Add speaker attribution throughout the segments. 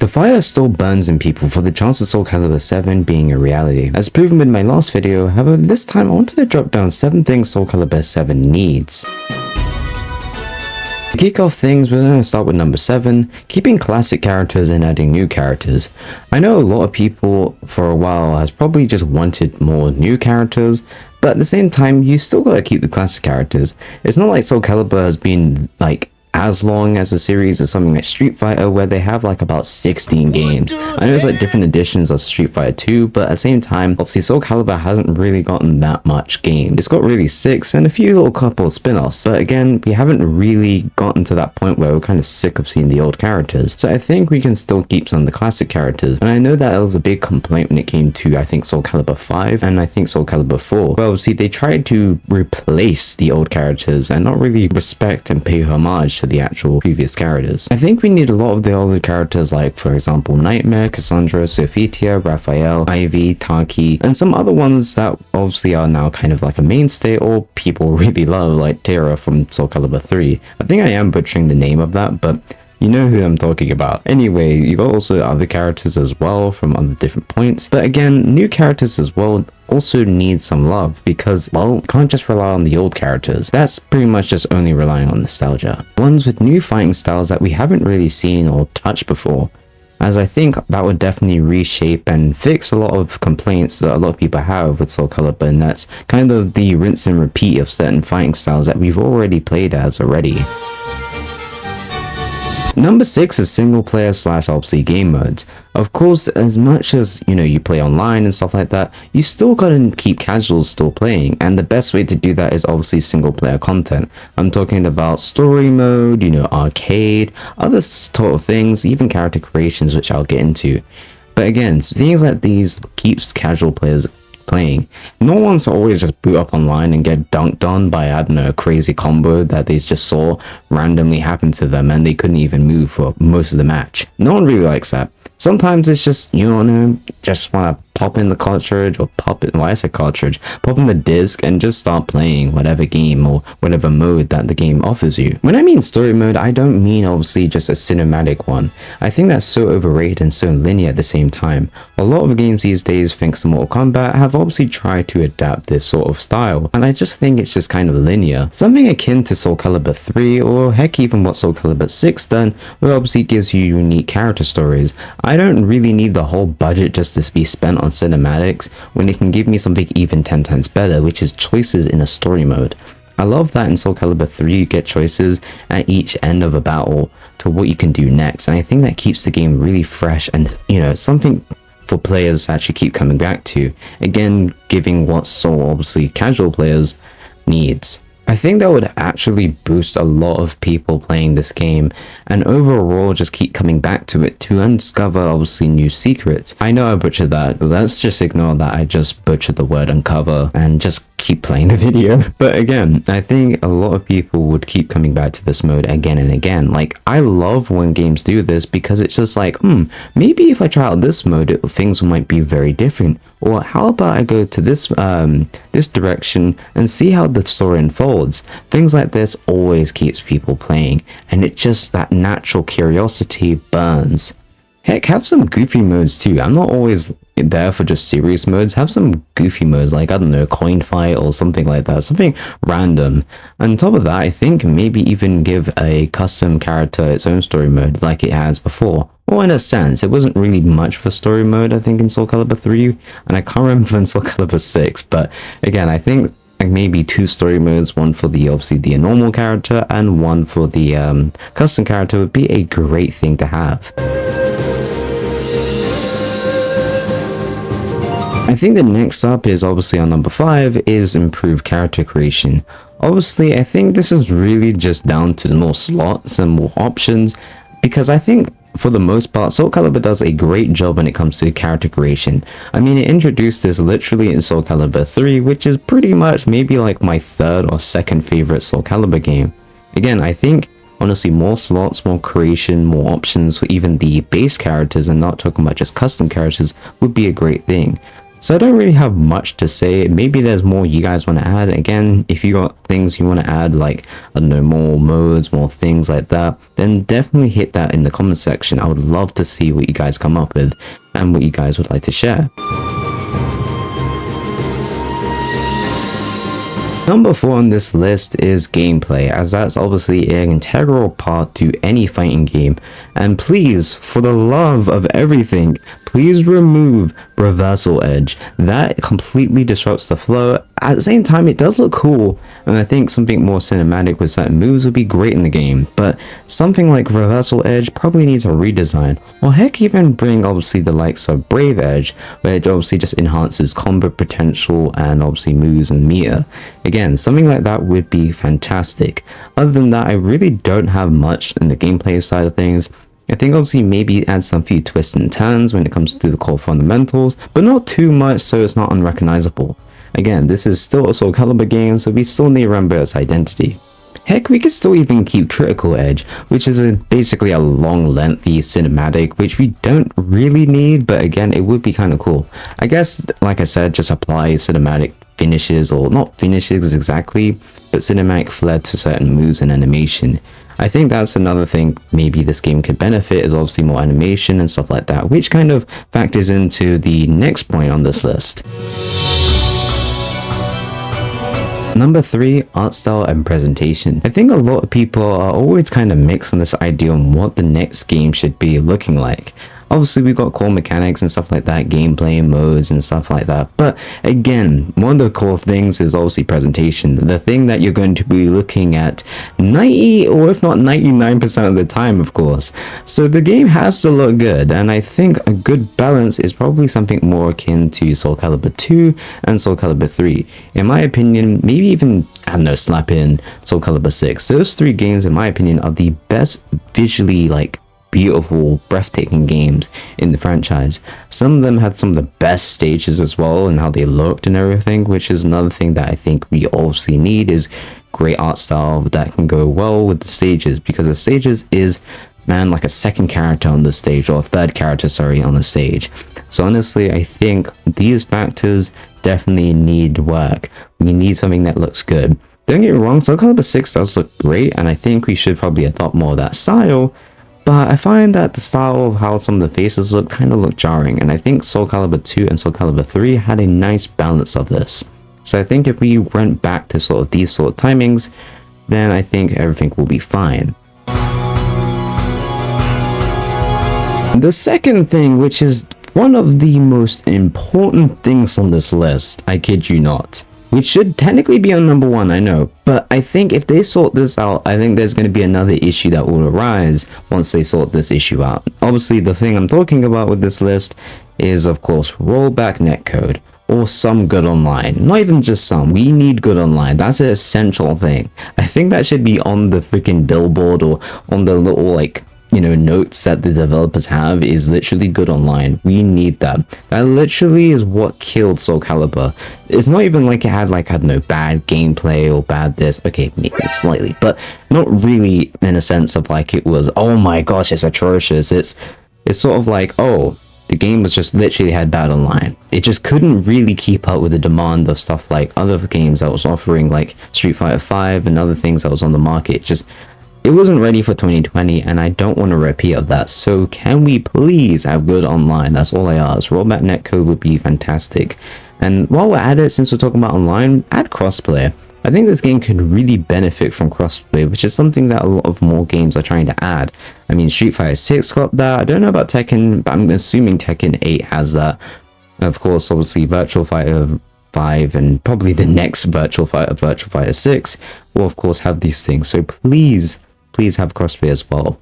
Speaker 1: The fire still burns in people for the chance of Soul Calibur 7 being a reality. As proven in my last video, however this time I wanted to drop down 7 things Soul Calibur 7 needs. To kick off things, we're going to start with number 7, keeping classic characters and adding new characters. I know a lot of people for a while has probably just wanted more new characters, but at the same time you still gotta keep the classic characters. It's not like Soul Calibur has been like as long as a series as something like Street Fighter, where they have like about 16 games. I know it's like different editions of Street Fighter 2, but at the same time, obviously Soul Calibur hasn't really gotten that much game. It's got really 6 and a few little couple of spin-offs, but again, we haven't really gotten to that point where we're kind of sick of seeing the old characters. So I think we can still keep some of the classic characters. And I know that was a big complaint when it came to, I think, Soul Calibur 5 and I think Soul Calibur 4. Well, see, they tried to replace the old characters and not really respect and pay homage to the actual previous characters. I think we need a lot of the older characters, like for example Nightmare, Cassandra, Sophitia, Raphael, Ivy, Taki, and some other ones that obviously are now kind of like a mainstay or people really love, like Terra from Soul Calibur 3. I think I am butchering the name of that, but you know who I'm talking about. Anyway, you got also other characters as well from other different points. But again, new characters as well also need some love because, well, you can't just rely on the old characters. That's pretty much just only relying on nostalgia. Ones with new fighting styles that we haven't really seen or touched before, as I think that would definitely reshape and fix a lot of complaints that a lot of people have with Soul Calibur, and that's kind of the rinse and repeat of certain fighting styles that we've already played as already. Number 6 is single player / obviously game modes. Of course, as much as, you know, you play online and stuff like that, you still gotta keep casuals still playing, and the best way to do that is obviously single player content. I'm talking about story mode, you know, arcade, other sort of things, even character creations, which I'll get into. But again, things like these keeps casual players playing. No one's always just boot up online and get dunked on by, I don't know, a crazy combo that they just saw randomly happen to them and they couldn't even move for most of the match. No one really likes that. Sometimes it's just, you know, just want to pop in the cartridge or pop in the disc and just start playing whatever game or whatever mode that the game offers you. When I mean story mode, I don't mean obviously just a cinematic one. I think that's so overrated and so linear at the same time. A lot of games these days, thanks to Mortal Kombat, have obviously tried to adapt this sort of style, and I just think it's just kind of linear. Something akin to Soul Calibur 3 or heck even what Soul Calibur 6 done, where obviously gives you unique character stories. I don't really need the whole budget just to be spent on cinematics when it can give me something even 10 times better, which is choices in a story mode. I love that in Soul Calibur 3 you get choices at each end of a battle to what you can do next, and I think that keeps the game really fresh and, you know, something for players to actually keep coming back to. Again, giving what Soul obviously casual players needs. I think that would actually boost a lot of people playing this game and overall just keep coming back to it to discover obviously new secrets. I know I butchered that, but let's just ignore that I just butchered the word uncover and just keep playing the video. But again, I think a lot of people would keep coming back to this mode again and again. Like, I love when games do this because it's just like, maybe if I try out this mode, things might be very different. Or how about I go to this this direction and see how the story unfolds. Things like this always keeps people playing, and it just, that natural curiosity burns. Heck, have some goofy modes too. I'm not always there for just serious modes. Have some goofy modes, like, I don't know, coin fight or something like that, something random. On top of that, I think maybe even give a custom character its own story mode like it has before. Well, in a sense, it wasn't really much of a story mode, I think, in Soul Calibur 3, and I can't remember in Soul Calibur 6, but again, I think like maybe 2 story modes, one for the obviously the normal character and one for the custom character would be a great thing to have. I think the next up is obviously on number 5 is improved character creation. Obviously, I think this is really just down to more slots and more options, because I think for the most part, Soul Calibur does a great job when it comes to character creation. I mean, it introduced this literally in Soul Calibur 3, which is pretty much maybe like my 3rd or 2nd favorite Soul Calibur game. Again, I think honestly more slots, more creation, more options for even the base characters and not talking about just custom characters would be a great thing. So I don't really have much to say. Maybe there's more you guys want to add. Again, if you got things you want to add, like, I don't know, more modes, more things like that, then definitely hit that in the comment section. I would love to see what you guys come up with and what you guys would like to share. Number 4 on this list is gameplay, as that's obviously an integral part to any fighting game. And please, for the love of everything, please remove reversal edge. That completely disrupts the flow. At the same time, it does look cool, and I think something more cinematic with certain moves would be great in the game, but something like reversal edge probably needs a redesign, or heck, even bring obviously the likes of brave edge, where it obviously just enhances combo potential and obviously moves and meter. Again, something like that would be fantastic. Other than that, I really don't have much in the gameplay side of things. I think obviously maybe add some few twists and turns when it comes to the core fundamentals, but not too much so it's not unrecognizable. Again, this is still a Soul Calibur game, so we still need to remember its identity. Heck, we could still even keep critical edge, which is basically a long, lengthy cinematic, which we don't really need, but again, it would be kind of cool. I guess, like I said, just apply cinematic finishes, or not finishes exactly, but cinematic flair to certain moves and animation. I think that's another thing maybe this game could benefit, is obviously more animation and stuff like that, which kind of factors into the next point on this list. Number 3, art style and presentation. I think a lot of people are always kind of mixed on this idea on what the next game should be looking like. Obviously, we've got core mechanics and stuff like that, gameplay modes and stuff like that. But again, one of the core things is obviously presentation. The thing that you're going to be looking at 90 or if not 99% of the time, of course. So the game has to look good. And I think a good balance is probably something more akin to Soul Calibur 2 and Soul Calibur 3. In my opinion, maybe even, I don't know, slap in Soul Calibur 6. Those 3 games, in my opinion, are the best visually, like, beautiful, breathtaking games in the franchise. Some of them had some of the best stages as well, and how they looked and everything, which is another thing that I think we obviously need, is great art style that can go well with the stages, because the stages is, man, like a second character on the stage, or a third character, sorry, on the stage. So honestly, I think these factors definitely need work. We need something that looks good. Don't get me wrong, Soul Calibur 6 does look great, and I think we should probably adopt more of that style. But I find that the style of how some of the faces look kind of look jarring, and I think Soul Calibur 2 and Soul Calibur 3 had a nice balance of this. So I think if we went back to sort of these sort of timings, then I think everything will be fine. The second thing, which is one of the most important things on this list, I kid you not, which should technically be on number 1, I know, but I think if they sort this out, I think there's going to be another issue that will arise once they sort this issue out. Obviously, the thing I'm talking about with this list is, of course, rollback netcode, or some good online. Not even just some, we need good online. That's an essential thing. I think that should be on the freaking billboard, or on the little, like, you know, notes that the developers have, is literally good online. We need that. That literally is what killed Soul Calibur. It's not even like it had, like, I don't know, bad gameplay or bad this. Okay, maybe slightly, but not really in a sense of like it was, oh my gosh, it's atrocious. It's sort of like, oh, the game was just literally had bad online. It just couldn't really keep up with the demand of stuff like other games that was offering, like Street Fighter 5 and other things that was on the market. It wasn't ready for 2020, and I don't want a repeat of that. So can we please have good online? That's all I ask. Rollback netcode would be fantastic. And while we're at it, since we're talking about online, add crossplay. I think this game could really benefit from crossplay, which is something that a lot of more games are trying to add. I mean, Street Fighter 6 got that. I don't know about Tekken, but I'm assuming Tekken 8 has that. Of course, obviously, Virtual Fighter 5 and probably the next Virtual Fighter 6 will, of course, have these things. So please have crossplay as well.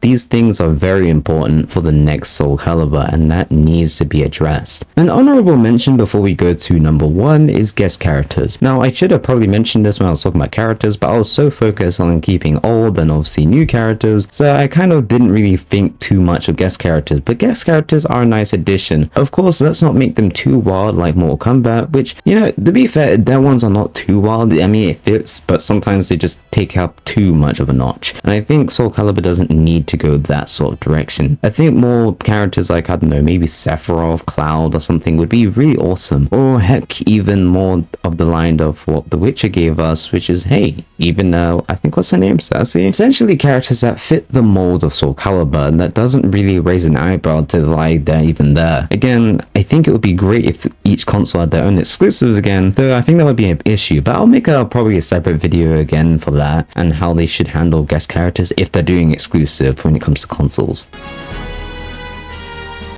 Speaker 1: These things are very important for the next Soul Calibur, and that needs to be addressed. An honorable mention before we go to number 1 is guest characters. Now, I should have probably mentioned this when I was talking about characters, but I was so focused on keeping old and obviously new characters, so I kind of didn't really think too much of guest characters, but guest characters are a nice addition. Of course, let's not make them too wild like Mortal Kombat, which, you know, to be fair, their ones are not too wild. I mean, it fits, but sometimes they just take up too much of a notch. And I think Soul Calibur doesn't need to go that sort of direction. I think more characters like, I don't know, maybe Sephiroth, Cloud or something would be really awesome. Or heck, even more of the line of what The Witcher gave us, which is, hey, even I think what's her name, Cersei? Essentially characters that fit the mold of Soul Calibur and that doesn't really raise an eyebrow to like they're even there. Again, I think it would be great if each console had their own exclusives again, though I think that would be an issue, but I'll make probably a separate video again for that and how they should handle guest characters if they're doing exclusive when it comes to consoles.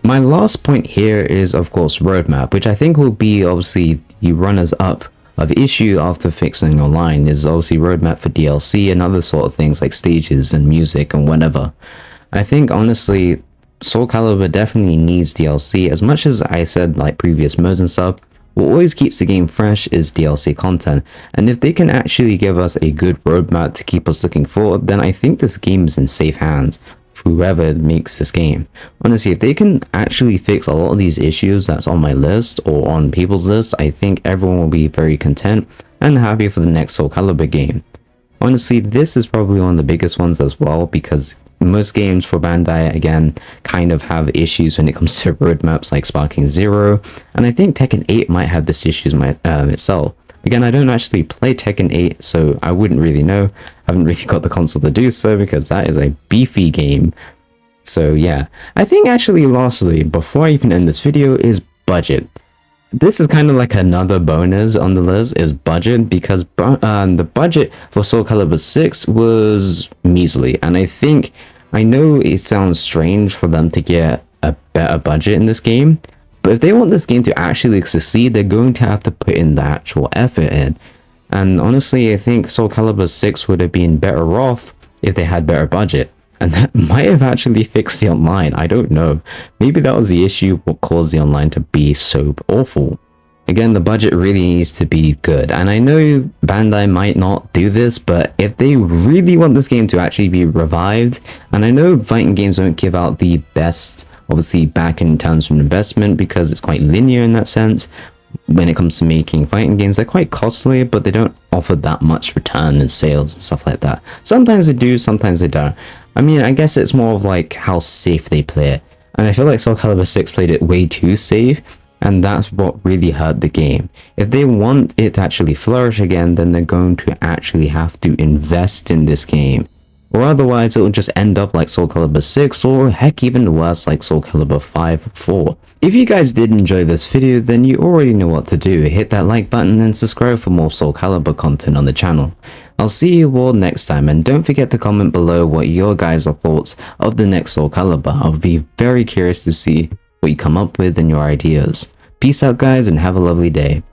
Speaker 1: My last point here is of course roadmap, which I think will be obviously the runners up of issue after fixing online is obviously roadmap for DLC and other sort of things like stages and music and whatever. I think honestly Soul Calibur definitely needs DLC. As much as I said like previous modes and stuff, what always keeps the game fresh is DLC content, and if they can actually give us a good roadmap to keep us looking forward, then I think this game is in safe hands for whoever makes this game. Honestly, if they can actually fix a lot of these issues that's on my list or on people's list, I think everyone will be very content and happy for the next Soul Calibur game. Honestly, this is probably one of the biggest ones as well, because most games for Bandai again kind of have issues when it comes to roadmaps like Sparking Zero, and I think Tekken 8 might have this issues itself. Again, I don't actually play Tekken 8, so I wouldn't really know. I haven't really got the console to do so because that is a beefy game. So yeah, I think actually lastly, before I even end this video, is budget. This is kind of like another bonus on the list is budget, because the budget for Soul Calibur 6 was measly, and I know it sounds strange for them to get a better budget in this game, but if they want this game to actually succeed, they're going to have to put in the actual effort in. And honestly, I think Soul Calibur 6 would have been better off if they had better budget. And that might have actually fixed the online, I don't know. Maybe that was the issue, what caused the online to be so awful. Again, the budget really needs to be good, and I know Bandai might not do this, but if they really want this game to actually be revived, and I know fighting games don't give out the best, obviously, back in terms of investment because it's quite linear in that sense. When it comes to making fighting games, they're quite costly, but they don't offer that much return in sales and stuff like that. Sometimes they do, sometimes they don't. I mean, I guess it's more of like how safe they play it, and I feel like Soul Calibur 6 played it way too safe, and that's what really hurt the game. If they want it to actually flourish again, then they're going to actually have to invest in this game. Or otherwise, it will just end up like Soul Calibur 6, or heck, even worse, like Soul Calibur 5 or 4. If you guys did enjoy this video, then you already know what to do. Hit that like button and subscribe for more Soul Calibur content on the channel. I'll see you all next time, and don't forget to comment below what your guys' thoughts of the next Soul Calibur. I'll be very curious to see what you come up with and your ideas. Peace out guys, and have a lovely day.